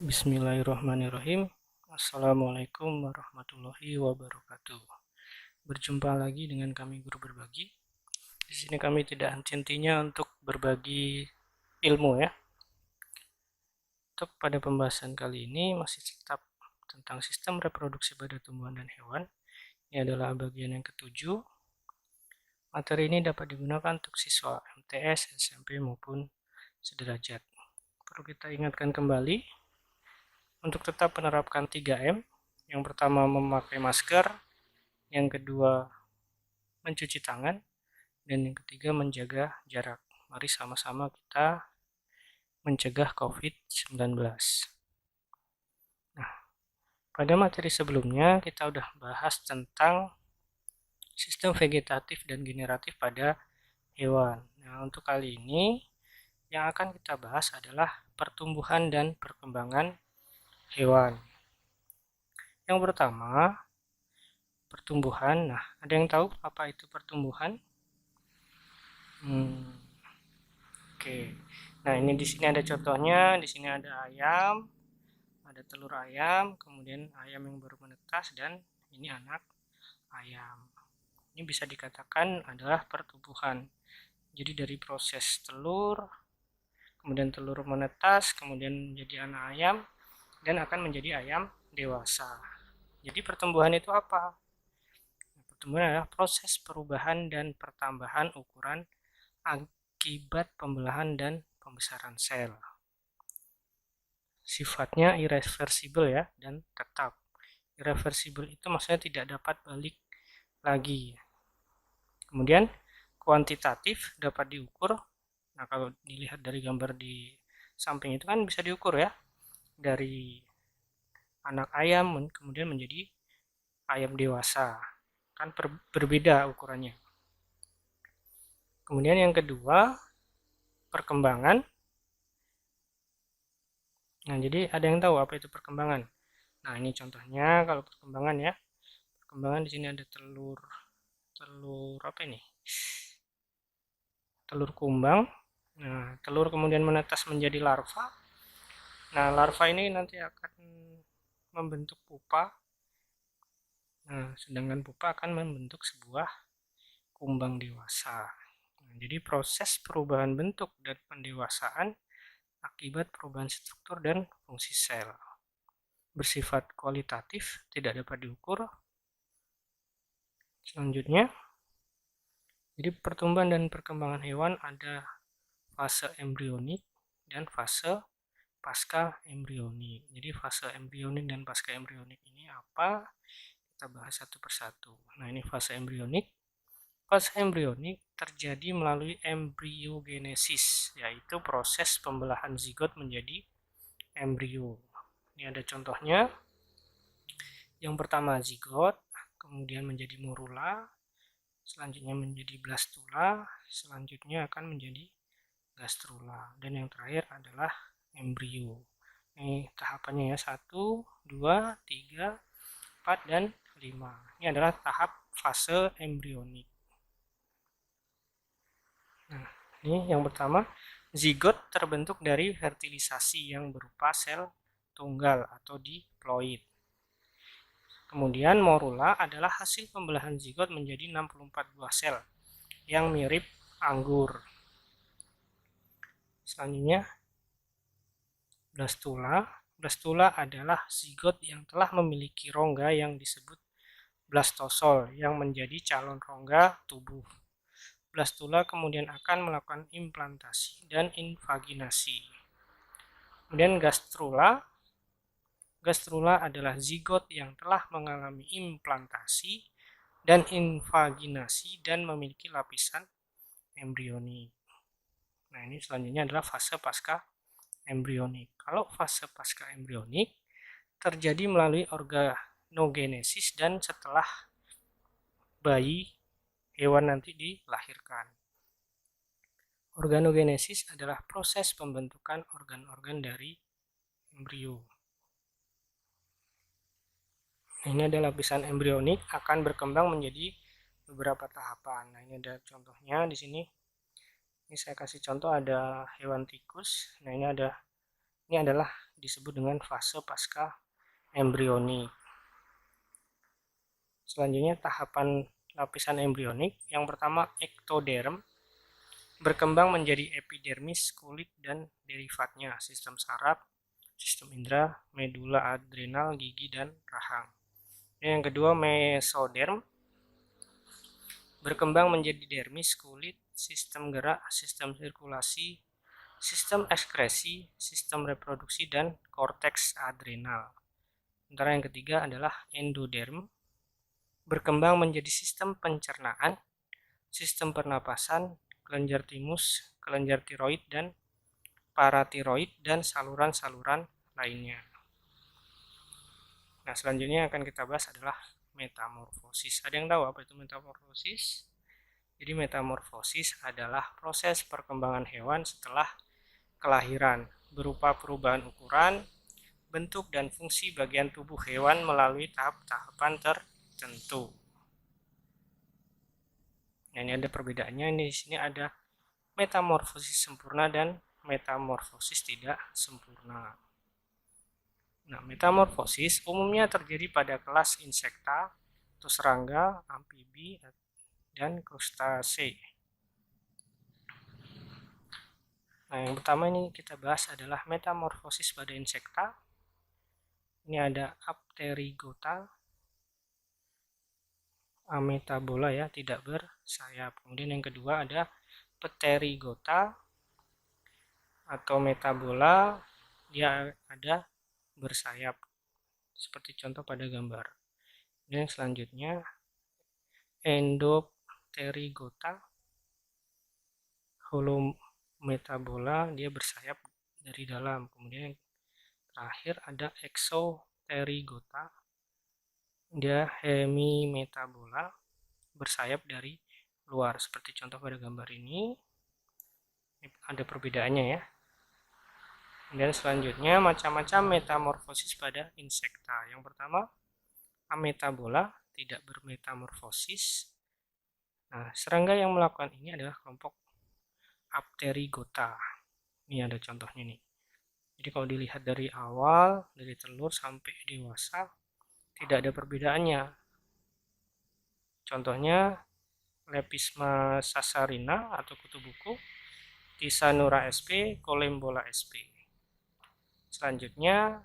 Bismillahirrahmanirrahim. Assalamualaikum warahmatullahi wabarakatuh. Berjumpa lagi dengan kami Guru Berbagi. Di sini kami tidak henti-hentinya untuk berbagi ilmu ya. Untuk pada pembahasan kali ini masih tetap tentang sistem reproduksi pada tumbuhan dan hewan. Ini adalah bagian yang ketujuh. Materi ini dapat digunakan untuk siswa MTS, SMP maupun sederajat. Perlu kita ingatkan kembali untuk tetap menerapkan 3M. Yang pertama memakai masker, yang kedua mencuci tangan, dan yang ketiga menjaga jarak. Mari sama-sama kita mencegah COVID-19. Nah, pada materi sebelumnya kita udah bahas tentang sistem vegetatif dan generatif pada hewan. Nah, untuk kali ini yang akan kita bahas adalah pertumbuhan dan perkembangan hewan. Yang pertama, pertumbuhan. Nah, ada yang tahu apa itu pertumbuhan? Oke. Nah, ini di sini ada contohnya. Di sini ada ayam, ada telur ayam, kemudian ayam yang baru menetas, dan ini anak ayam. Ini bisa dikatakan adalah pertumbuhan. Jadi dari proses telur, kemudian telur menetas, kemudian menjadi anak ayam, dan akan menjadi ayam dewasa. Jadi pertumbuhan itu apa? Pertumbuhan adalah proses perubahan dan pertambahan ukuran akibat pembelahan dan pembesaran sel. Sifatnya irreversibel ya, dan tetap. Irreversibel itu maksudnya tidak dapat balik lagi. Kemudian kuantitatif dapat diukur. Nah, kalau dilihat dari gambar di samping itu kan bisa diukur ya. Dari anak ayam kemudian menjadi ayam dewasa. Kan berbeda ukurannya. Kemudian yang kedua, perkembangan. Nah, jadi ada yang tahu apa itu perkembangan? Nah, ini contohnya kalau perkembangan ya. Perkembangan di sini ada telur apa ini? Telur kumbang. Nah, telur kemudian menetas menjadi larva. Nah, larva ini nanti akan membentuk pupa. Nah, sedangkan pupa akan membentuk sebuah kumbang dewasa. Nah, jadi proses perubahan bentuk dan pendewasaan akibat perubahan struktur dan fungsi sel. Bersifat kualitatif, tidak dapat diukur. Selanjutnya, jadi pertumbuhan dan perkembangan hewan ada fase embrionik dan fase pasca embrionik. Jadi fase embrionik dan pasca embrionik ini apa? Kita bahas satu persatu. Nah, ini fase embrionik. Fase embrionik terjadi melalui embryogenesis, yaitu proses pembelahan zigot menjadi embrio. Ini ada contohnya. Yang pertama zigot, kemudian menjadi morula, selanjutnya menjadi blastula, selanjutnya akan menjadi gastrula, dan yang terakhir adalah embrio. Ini tahapannya ya, 1, 2, 3, 4, dan 5. Ini adalah tahap fase embrionik. Nah, ini yang pertama, zigot terbentuk dari fertilisasi yang berupa sel tunggal atau diploid. Kemudian morula adalah hasil pembelahan zigot menjadi 64 buah sel yang mirip anggur. Selanjutnya, blastula. Blastula adalah zigot yang telah memiliki rongga yang disebut blastosol yang menjadi calon rongga tubuh. Blastula kemudian akan melakukan implantasi dan invaginasi. Kemudian gastrula. Gastrula adalah zigot yang telah mengalami implantasi dan invaginasi dan memiliki lapisan embrionik. Nah, ini selanjutnya adalah fase pasca embrionik. Kalau fase pasca embrionik terjadi melalui organogenesis dan setelah bayi hewan nanti dilahirkan. Organogenesis adalah proses pembentukan organ-organ dari embrio. Ini adalah lapisan embrionik akan berkembang menjadi beberapa tahapan. Nah, ini ada contohnya di sini. Ini saya kasih contoh ada hewan tikus. Nah, ini adalah di disebut dengan fase pasca embrionik. Selanjutnya tahapan lapisan embrionik. Yang pertama ektoderm, berkembang menjadi epidermis, kulit dan derivatnya, sistem saraf, sistem indera, medula adrenal, gigi dan rahang. Yang kedua mesoderm, berkembang menjadi dermis, kulit, sistem gerak, sistem sirkulasi, sistem ekskresi, sistem reproduksi dan korteks adrenal. Sementara yang ketiga adalah endoderm, berkembang menjadi sistem pencernaan, sistem pernapasan, kelenjar timus, kelenjar tiroid dan paratiroid dan saluran-saluran lainnya. Nah, selanjutnya akan kita bahas adalah metamorfosis. Ada yang tahu apa itu metamorfosis? Jadi metamorfosis adalah proses perkembangan hewan setelah kelahiran berupa perubahan ukuran, bentuk dan fungsi bagian tubuh hewan melalui tahap-tahapan tertentu. Nah, ini ada perbedaannya. Di sini ada metamorfosis sempurna dan metamorfosis tidak sempurna. Nah, metamorfosis umumnya terjadi pada kelas insekta atau serangga, amfibi, dan krustase. Nah, yang pertama ini kita bahas adalah metamorfosis pada insekta. Ini ada Apterygota, ametabola ya, tidak bersayap. Kemudian yang kedua ada Pterygota atau metabola, dia ada bersayap seperti contoh pada gambar. Dan yang selanjutnya Endopterygota, holometabola, dia bersayap dari dalam. Kemudian yang terakhir ada Exopterygota, dia hemimetabola, bersayap dari luar seperti contoh pada gambar ini. Ada perbedaannya ya. Dan selanjutnya macam-macam metamorfosis pada insekta. Yang pertama ametabola, tidak bermetamorfosis. Nah, serangga yang melakukan ini adalah kelompok Apterygota. Ini ada contohnya nih. Jadi kalau dilihat dari awal, dari telur sampai dewasa, tidak ada perbedaannya. Contohnya Lepisma sassarina atau kutu buku, Tisanura sp, Colembola sp. Selanjutnya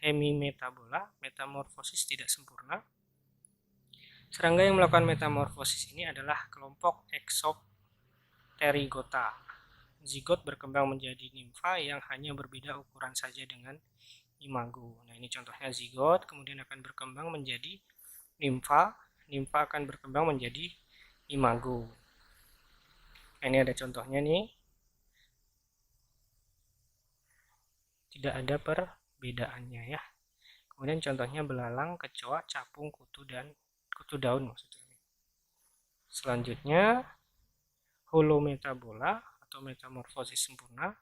hemimetabola, metamorfosis tidak sempurna. Serangga yang melakukan metamorfosis ini adalah kelompok Exopterygota. Zigot berkembang menjadi nimfa yang hanya berbeda ukuran saja dengan imago. Nah, ini contohnya zigot, kemudian akan berkembang menjadi nimfa. Nimfa akan berkembang menjadi imago. Nah, ini ada contohnya nih. Tidak ada perbedaannya ya. Kemudian contohnya belalang, kecoa, capung, kutu daun maksudnya. Selanjutnya holometabola atau metamorfosis sempurna.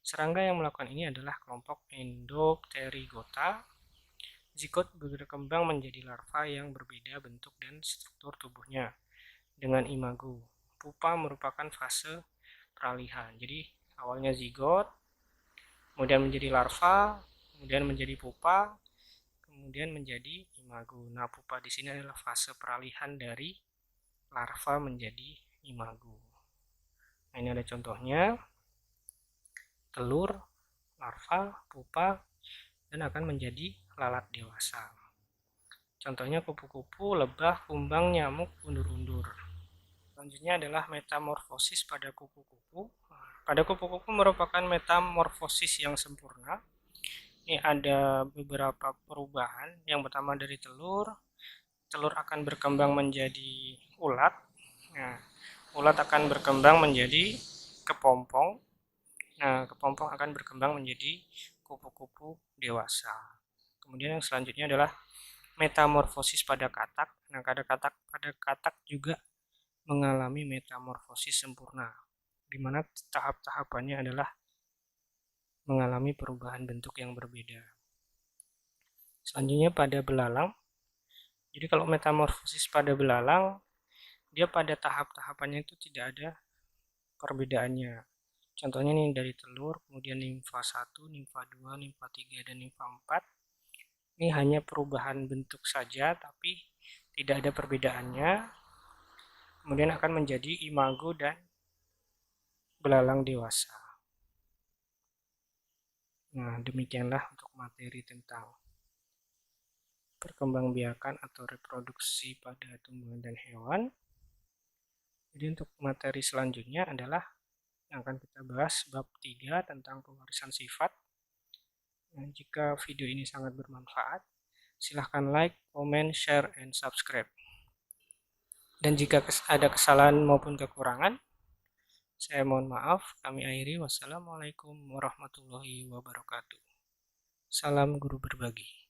Serangga yang melakukan ini adalah kelompok Endopterygota. Zigot berkembang menjadi larva yang berbeda bentuk dan struktur tubuhnya dengan imago. Pupa merupakan fase peralihan. Jadi awalnya zigot, kemudian menjadi larva, kemudian menjadi pupa, kemudian menjadi imago. Nah, pupa di sini adalah fase peralihan dari larva menjadi imago. Nah, ini ada contohnya. Telur, larva, pupa, dan akan menjadi lalat dewasa. Contohnya kupu-kupu, lebah, kumbang, nyamuk, undur-undur. Selanjutnya adalah metamorfosis pada kupu-kupu. Pada kupu-kupu merupakan metamorfosis yang sempurna. Ini ada beberapa perubahan. Yang pertama dari telur akan berkembang menjadi ulat. Nah, ulat akan berkembang menjadi kepompong. Nah, kepompong akan berkembang menjadi kupu-kupu dewasa. Kemudian yang selanjutnya adalah metamorfosis pada katak. Nah, pada katak juga mengalami metamorfosis sempurna, di mana tahap-tahapannya adalah mengalami perubahan bentuk yang berbeda. Selanjutnya pada belalang. Jadi kalau metamorfosis pada belalang, dia pada tahap-tahapannya itu tidak ada perbedaannya. Contohnya nih dari telur, kemudian nimfa 1, nimfa 2, nimfa 3, dan nimfa 4. Ini hanya perubahan bentuk saja, tapi tidak ada perbedaannya. Kemudian akan menjadi imago dan belalang dewasa. Nah, demikianlah untuk materi tentang perkembangbiakan atau reproduksi pada tumbuhan dan hewan. Jadi untuk materi selanjutnya adalah yang akan kita bahas bab 3 tentang pewarisan sifat. Nah, jika video ini sangat bermanfaat, silahkan like, comment, share, and subscribe. Dan jika ada kesalahan maupun kekurangan, saya mohon maaf. Kami akhiri. Wassalamualaikum warahmatullahi wabarakatuh. Salam guru berbagi.